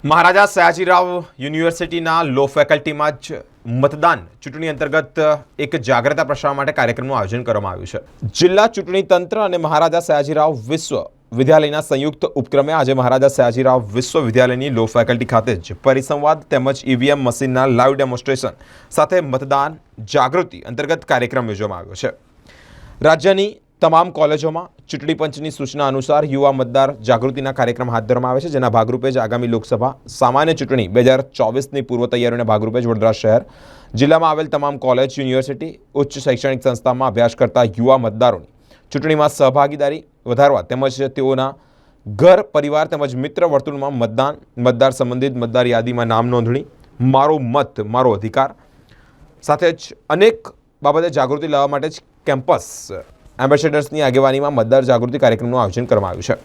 મહારાજા સયાજીરાવ યુનિવર્સિટીના લો ફેકલ્ટીમાં જ મતદાન ચૂંટણી અંતર્ગત એક જાગૃતતા પ્રસારવા માટે કાર્યક્રમનું આયોજન કરવામાં આવ્યું છે। જિલ્લા ચૂંટણી તંત્ર અને મહારાજા સયાજીરાવ વિશ્વવિદ્યાલયના સંયુક્ત ઉપક્રમે આજે મહારાજા સયાજીરાવ વિશ્વવિદ્યાલયની લો ફેકલ્ટી ખાતે જ પરિસંવાદ તેમજ ઈવીએમ મશીનના લાઈવ ડેમોન્સ્ટ્રેશન સાથે મતદાન જાગૃતિ અંતર્ગત કાર્યક્રમ યોજવામાં આવ્યો છે। રાજ્યની તમામ કોલેજોમાં ચૂંટણી પંચની સૂચના અનુસાર યુવા મતદાર જાગૃતિના કાર્યક્રમ હાથ ધરવામાં આવે છે, જેના ભાગરૂપે જ આગામી લોકસભા સામાન્ય ચૂંટણી 2024ની પૂર્વ તૈયારીઓના ભાગરૂપે જ વડોદરા શહેર જિલ્લામાં આવેલ તમામ કોલેજ, યુનિવર્સિટી, ઉચ્ચ શૈક્ષણિક સંસ્થામાં અભ્યાસ કરતા યુવા મતદારોની ચૂંટણીમાં સહભાગીદારી વધારવા તેમજ તેઓના ઘર, પરિવાર તેમજ મિત્ર વર્તુળમાં મતદાર સંબંધિત મતદાર યાદીમાં નામ નોંધણી, મારો મત મારો અધિકાર સાથે જ અનેક બાબતે જાગૃતિ લાવવા માટે જ કેમ્પસ એમ્બેસેડર્સની આગેવાનીમાં મતદાર જાગૃતિ કાર્યક્રમનું આયોજન કરવામાં આવ્યું છે,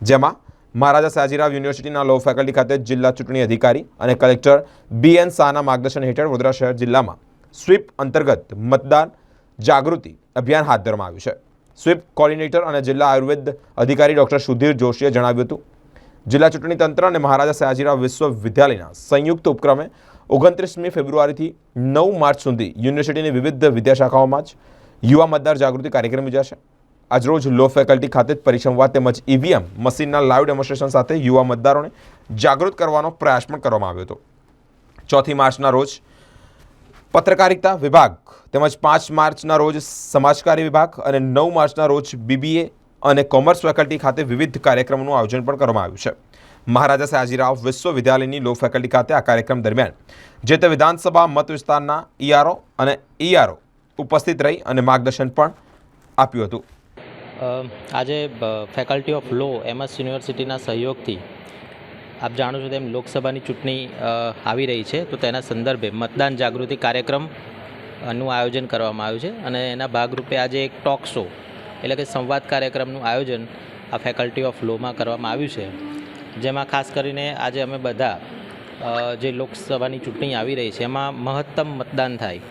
જેમાં મહારાજા સયાજીરાવ યુનિવર્સિટીના લો ફેકલ્ટી ખાતે જિલ્લા ચૂંટણી અધિકારી અને કલેક્ટર BN શાહના માર્ગદર્શન હેઠળ વડોદરા શહેર જિલ્લામાં સ્વીપ અંતર્ગત મતદાર જાગૃતિ અભિયાન હાથ ધરવામાં આવ્યું છે। સ્વીપ કોર્ડિનેટર અને જિલ્લા આયુર્વેદ અધિકારી ડૉક્ટર સુધીર જોશીએ જણાવ્યું હતું, જિલ્લા ચૂંટણી તંત્ર અને મહારાજા સયાજીરાવ વિશ્વવિદ્યાલયના સંયુક્ત ઉપક્રમે 29મી ફેબ્રુઆરીથી 9 માર્ચ સુધી યુનિવર્સિટીની વિવિધ વિદ્યાશાખાઓમાં જ યુવા મતદાર જાગૃતિ કાર્યક્રમ યોજાશે। આજરોજ લો ફેકલ્ટી ખાતે જ પરિસંવાદ તેમજ ઈવીએમ મશીનના લાઈવ ડેમોન્સ્ટ્રેશન સાથે યુવા મતદારોને જાગૃત કરવાનો પ્રયાસ પણ કરવામાં આવ્યો હતો। 4 માર્ચના રોજ પત્રકારિતા વિભાગ તેમજ 5 માર્ચના રોજ સમાજકાર્ય વિભાગ અને 9 માર્ચના રોજ BBA અને કોમર્સ ફેકલ્ટી ખાતે વિવિધ કાર્યક્રમોનું આયોજન પણ કરવામાં આવ્યું છે। મહારાજા સયાજીરાવ વિશ્વવિદ્યાલયની લો ફેકલ્ટી ખાતે આ કાર્યક્રમ દરમિયાન જે તે વિધાનસભા મત વિસ્તારના ERO અને ERO ઉપસ્થિત રહી અને માર્ગદર્શન પણ આપ્યું હતું। આજે ફેકલ્ટી ઓફ લો MS યુનિવર્સિટીના સહયોગથી આપ જાણો છો તેમ લોકસભાની ચૂંટણી આવી રહી છે, તો તેના સંદર્ભે મતદાન જાગૃતિ કાર્યક્રમનું આયોજન કરવામાં આવ્યું છે અને એના ભાગરૂપે આજે એક ટોક શો એટલે કે સંવાદ કાર્યક્રમનું આયોજન આ ફેકલ્ટી ઓફ લોમાં કરવામાં આવ્યું છે, જેમાં ખાસ કરીને આજે અમે બધા જે લોકસભાની ચૂંટણી આવી રહી છે એમાં મહત્તમ મતદાન થાય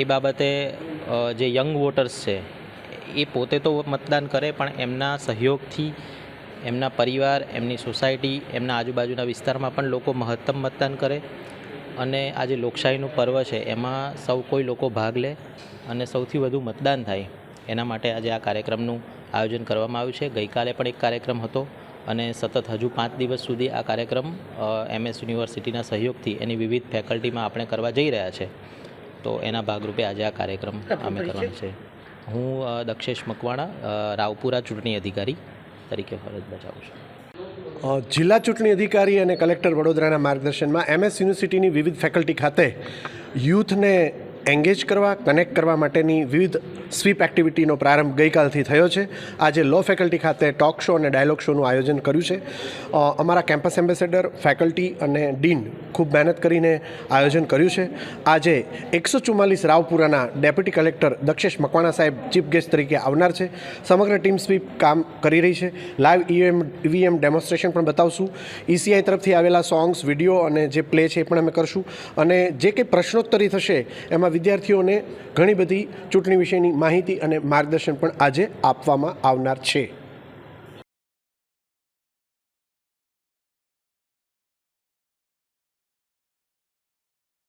એ બાબતે જે યંગ વોટર્સ છે એ પોતે તો મતદાન કરે પણ એમના સહયોગથી એમના પરિવાર, એમની સોસાયટી, એમના આજુબાજુના વિસ્તારમાં પણ લોકો મહત્તમ મતદાન કરે અને આ જે લોકશાહીનું પર્વ છે એમાં સૌ કોઈ લોકો ભાગ લે અને સૌથી વધુ મતદાન થાય એના માટે આજે આ કાર્યક્રમનું આયોજન કરવામાં આવ્યું છે। ગઈકાલે પણ એક કાર્યક્રમ હતો અને સતત હજુ 5 દિવસ સુધી આ કાર્યક્રમ MS યુનિવર્સિટીના સહયોગથી એની વિવિધ ફેકલ્ટીમાં આપણે કરવા જઈ રહ્યા છે, તો એના ભાગરૂપે આજે આ કાર્યક્રમ અમે કરવાનો છે। હું દક્ષેશ મકવાણા, રાવપુરા ચૂંટણી અધિકારી તરીકે ફરજ બજાવું છું। જિલ્લા ચૂંટણી અધિકારી અને કલેક્ટર વડોદરાના માર્ગદર્શનમાં MS યુનિવર્સિટીની વિવિધ ફેકલ્ટી ખાતે યુથને એન્ગેજ કરવા, કનેક્ટ કરવા માટેની વિવિધ સ્વીપ એક્ટિવિટીનો પ્રારંભ ગઈકાલથી થયો છે। આજે લો ફેકલ્ટી ખાતે ટોક શો અને ડાયલોગ શોનું આયોજન કર્યું છે। અમારા કેમ્પસ એમ્બેસેડર, ફેકલ્ટી અને ડીન ખૂબ મહેનત કરીને આયોજન કર્યું છે। આજે 144 રાવપુરાના ડેપ્યુટી કલેક્ટર દક્ષેશ મકવાણા સાહેબ ચીફ ગેસ્ટ તરીકે આવનાર છે। સમગ્ર ટીમ સ્વીપ કામ કરી રહી છે। લાઈવ EVM ડેમોન્સ્ટ્રેશન પણ બતાવશું। ECI તરફથી આવેલા સોંગ્સ, વિડીયો અને જે પ્લે છે એ પણ અમે કરશું અને જે કંઈ પ્રશ્નોત્તરી થશે એમાં વિદ્યાર્થીઓને ઘણી બધી ચૂંટણી વિશેની માહિતી અને માર્ગદર્શન પણ આજે આપવામાં આવનાર છે।